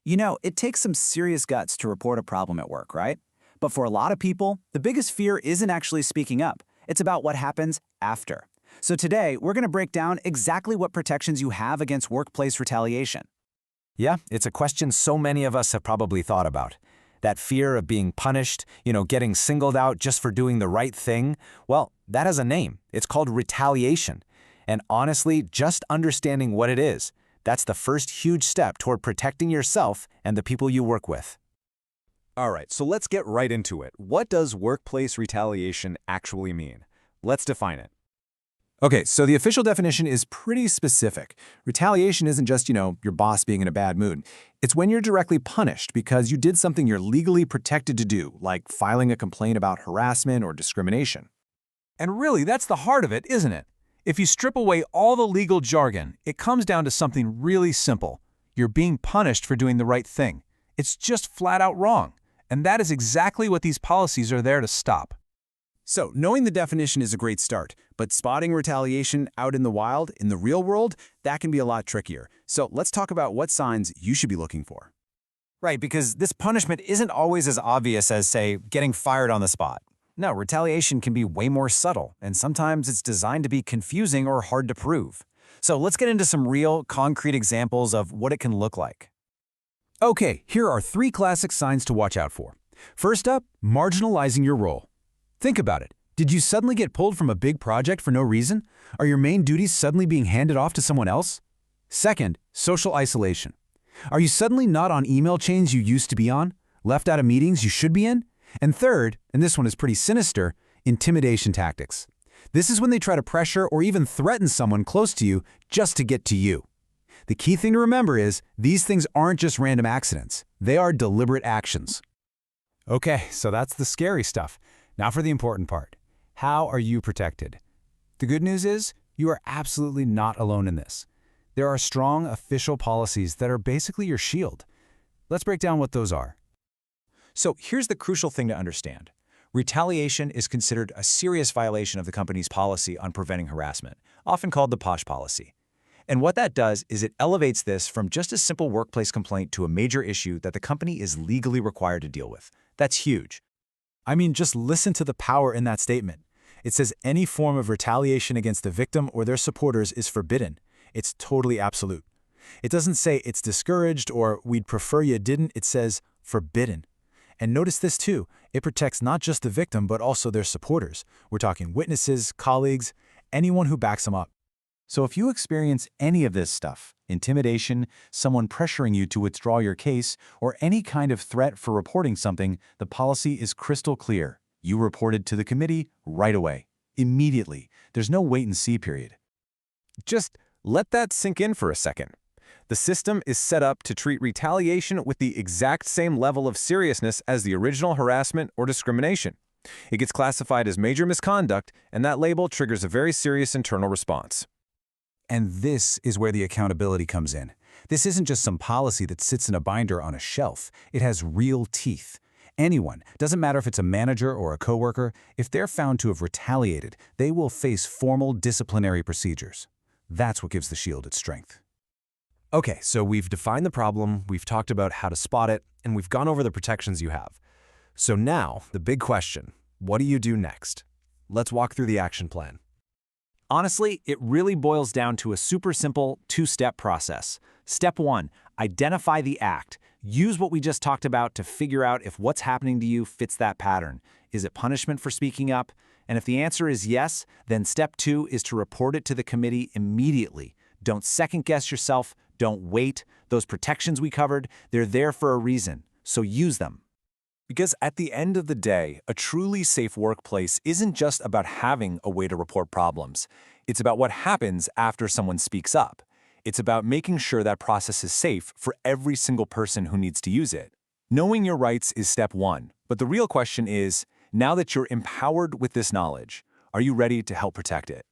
It takes some serious guts to report a problem at work, right? But for a lot of people, the biggest fear isn't actually speaking up. It's about what happens after. So today, we're going to break down exactly what protections you have against workplace retaliation. Yeah, it's a question so many of us have probably thought about. That fear of being punished, getting singled out just for doing the right thing, well, that has a name. It's called retaliation. And honestly, just understanding what it is, that's the first huge step toward protecting yourself and the people you work with. All right, so let's get right into it. What does workplace retaliation actually mean? Let's define it. Okay, so the official definition is pretty specific. Retaliation isn't just, your boss being in a bad mood. It's when you're directly punished because you did something you're legally protected to do, like filing a complaint about harassment or discrimination. And really, that's the heart of it, isn't it? If you strip away all the legal jargon, it comes down to something really simple. You're being punished for doing the right thing. It's just flat out wrong. And that is exactly what these policies are there to stop. So, knowing the definition is a great start, but spotting retaliation out in the wild, in the real world, that can be a lot trickier. So, let's talk about what signs you should be looking for. Right, because this punishment isn't always as obvious as, say, getting fired on the spot. No, retaliation can be way more subtle, and sometimes it's designed to be confusing or hard to prove. So let's get into some real, concrete examples of what it can look like. Okay, here are 3 classic signs to watch out for. First up, marginalizing your role. Think about it. Did you suddenly get pulled from a big project for no reason? Are your main duties suddenly being handed off to someone else? Second, social isolation. Are you suddenly not on email chains you used to be on? Left out of meetings you should be in? And third, and this one is pretty sinister, intimidation tactics. This is when they try to pressure or even threaten someone close to you just to get to you. The key thing to remember is these things aren't just random accidents. They are deliberate actions. Okay, so that's the scary stuff. Now for the important part. How are you protected? The good news is you are absolutely not alone in this. There are strong official policies that are basically your shield. Let's break down what those are. So here's the crucial thing to understand. Retaliation is considered a serious violation of the company's policy on preventing harassment, often called the POSH policy. And what that does is it elevates this from just a simple workplace complaint to a major issue that the company is legally required to deal with. That's huge. I mean, just listen to the power in that statement. It says any form of retaliation against the victim or their supporters is forbidden. It's totally absolute. It doesn't say it's discouraged or we'd prefer you didn't. It says forbidden. And notice this too. It protects not just the victim, but also their supporters. We're talking witnesses, colleagues, anyone who backs them up. So if you experience any of this stuff, intimidation, someone pressuring you to withdraw your case, or any kind of threat for reporting something, the policy is crystal clear. You report it to the committee right away, immediately. There's no wait and see period. Just let that sink in for a second. The system is set up to treat retaliation with the exact same level of seriousness as the original harassment or discrimination. It gets classified as major misconduct, and that label triggers a very serious internal response. And this is where the accountability comes in. This isn't just some policy that sits in a binder on a shelf. It has real teeth. Anyone, doesn't matter if it's a manager or a coworker, if they're found to have retaliated, they will face formal disciplinary procedures. That's what gives the shield its strength. Okay, so we've defined the problem, we've talked about how to spot it, and we've gone over the protections you have. So now, the big question, what do you do next? Let's walk through the action plan. Honestly, it really boils down to a super simple 2-step process. Step 1, identify the act. Use what we just talked about to figure out if what's happening to you fits that pattern. Is it punishment for speaking up? And if the answer is yes, then step 2 is to report it to the committee immediately. Don't second-guess yourself. Don't wait. Those protections we covered, they're there for a reason, so use them. Because at the end of the day, a truly safe workplace isn't just about having a way to report problems. It's about what happens after someone speaks up. It's about making sure that process is safe for every single person who needs to use it. Knowing your rights is step 1, but the real question is, now that you're empowered with this knowledge, are you ready to help protect it?